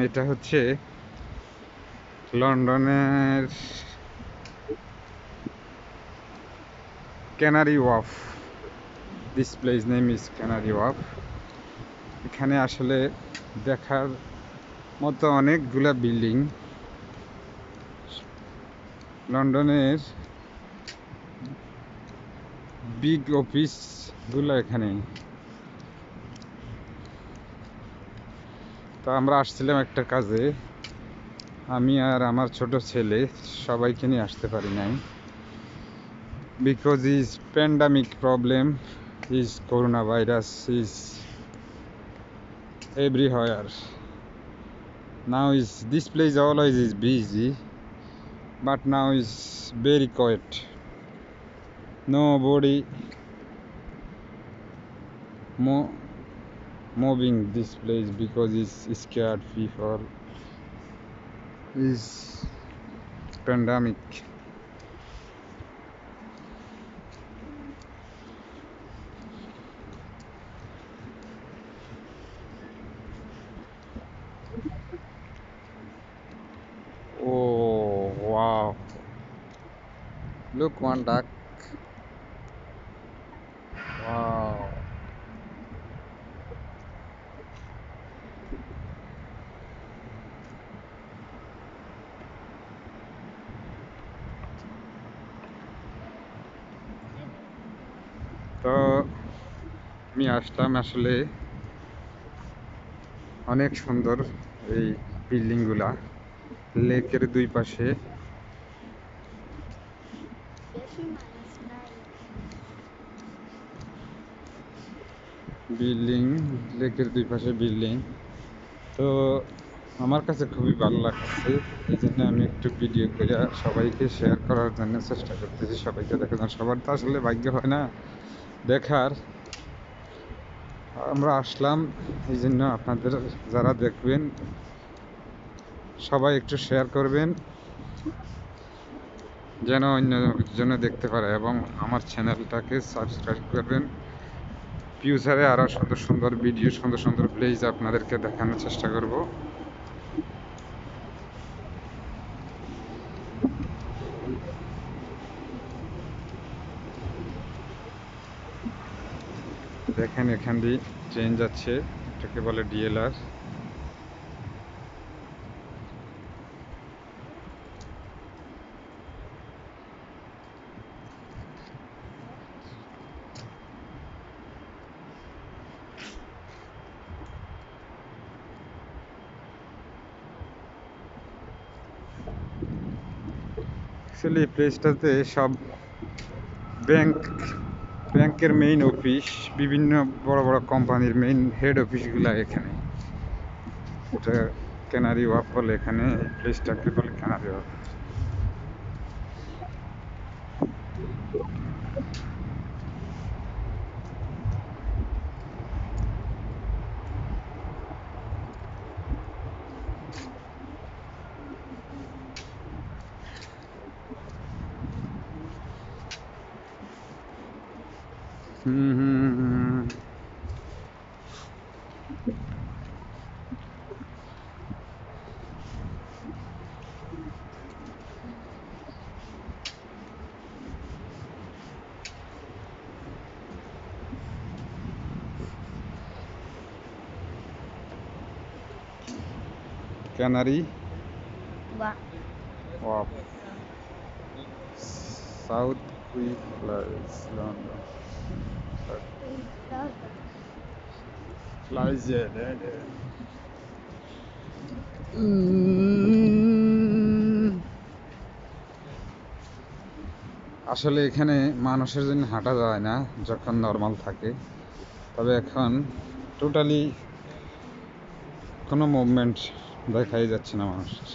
এটা হচ্ছে লন্ডনের canary wharf. This place name is canary wharf. এখানে আসলে দেখার মতো অনেকগুলা বিল্ডিং। লন্ডনের বিগ অফিসগুলো এখানে। তো আমরা আসছিলাম একটা কাজে, আমি আর আমার ছোট ছেলে সবাইকে নিয়ে আসতে পারি নাই, because is pandemic problem, is corona virus is everywhere. Now is this place always is busy, but now is very quiet. Nobody moving this place because it's scared people. Is pandemic. Oh wow! Look one duck. Wow! তো আমি আসলাম, আসলে অনেক সুন্দর এই বিল্ডিংগুলা, লেকের দুই পাশে building, লেকের দুই পাশে বিল্ডিং। তো আমার কাছে খুবই ভালো লাগছে, এই জন্য আমি একটু ভিডিও করে সবাইকে শেয়ার করার জন্য চেষ্টা করতেছি, সবাইকে দেখানোর। সবার তো আসলে ভাগ্য হয় না দেখার। আমরা আসলাম এই জন্য, আপনাদের যারা দেখবেন সবাই একটু শেয়ার করবেন, যেন অন্যজন দেখতে পারে, এবং আমার চ্যানেলটাকে সাবস্ক্রাইব করবেন। ফিউচারে আরও সুন্দর সুন্দর ভিডিও, সুন্দর সুন্দর প্লেস আপনাদেরকে দেখানোর চেষ্টা করব। দেখেন এখান দিয়ে ট্রেন যাচ্ছে, এটাকে বলে ডিএলআর। অ্যাকচুয়ালি এই প্লেসটাতে সব ব্যাংকের মেইন অফিস, বিভিন্ন বড় বড় কোম্পানির মেইন হেড অফিসগুলো এখানে। এটা ক্যানারি ওয়ার্ফ বলে, এখানে এই প্লেসটাকে বলে canary wharf. Canary wharf, south quick place, London. আসলে এখানে মানুষের জন্য হাঁটা যায় না যখন নর্মাল থাকে, তবে এখন টোটালি কোনো মুভমেন্ট দেখাই যাচ্ছে না মানুষের।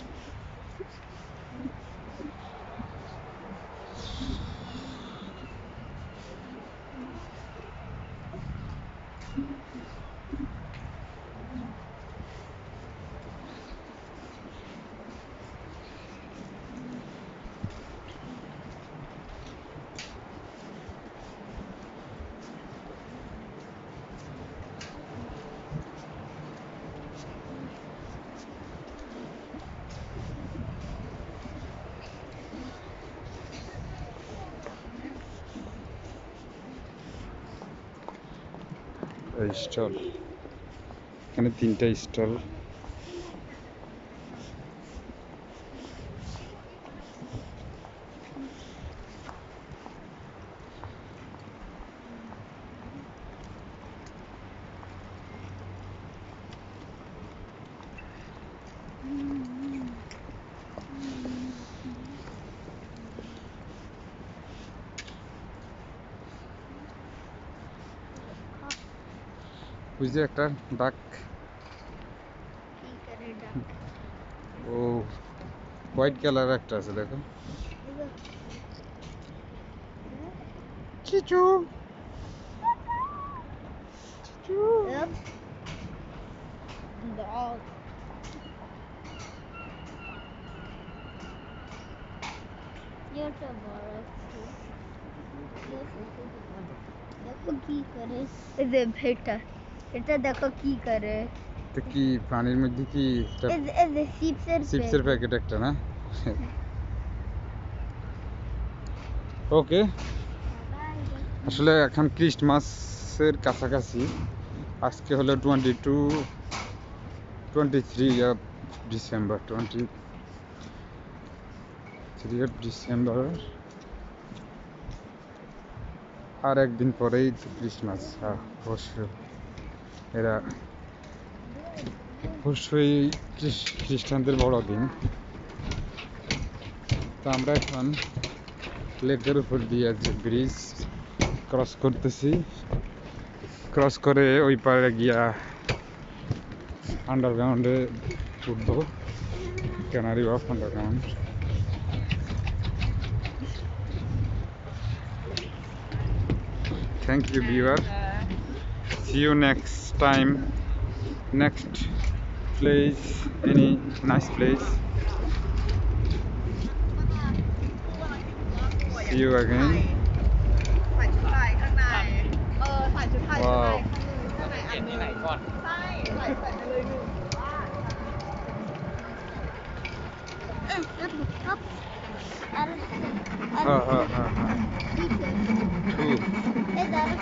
স্টল, এখানে 3টা স্টল। ওই যে একটা ডাক, ও হোয়াইট কালার একটা আছে দেখো। চিচু চিচু। Yep. Dog. ये तो बड़ा देखो की करे এ ভেটা এটা দেখো কি করে তো কি পানির মধ্যে কি এ চিপসের প্যাকেট একটা না? ওকে, আসলে এখন ক্রিসমাসের কাছাকাছি। আজকে হলো 23 অফ ডিসেম্বর, 23 অফ ডিসেম্বর। আর একদিন পরেই তো ক্রিসমাস। অবশ্যই এরা অবশ্যই খ্রিস্টানদের বড়দিন। তো আমরা এখন লেকের উপর দিয়ে যে ব্রিজ ক্রস করতেছি, ক্রস করে ওই পারে গিয়া আন্ডারগ্রাউন্ডে উঠবো, canary of underground. Thank you, viewer. See you next time. Next place, any nice place. See you again. ใส่ชุดไทยข้างในใส่ชุดไทยข้างใน Wow. ข้างในอันนี้ไหนก่อนใช่ใส่ไปเลยหนึ่งว่า Ha ha ha ha. Two. Is that a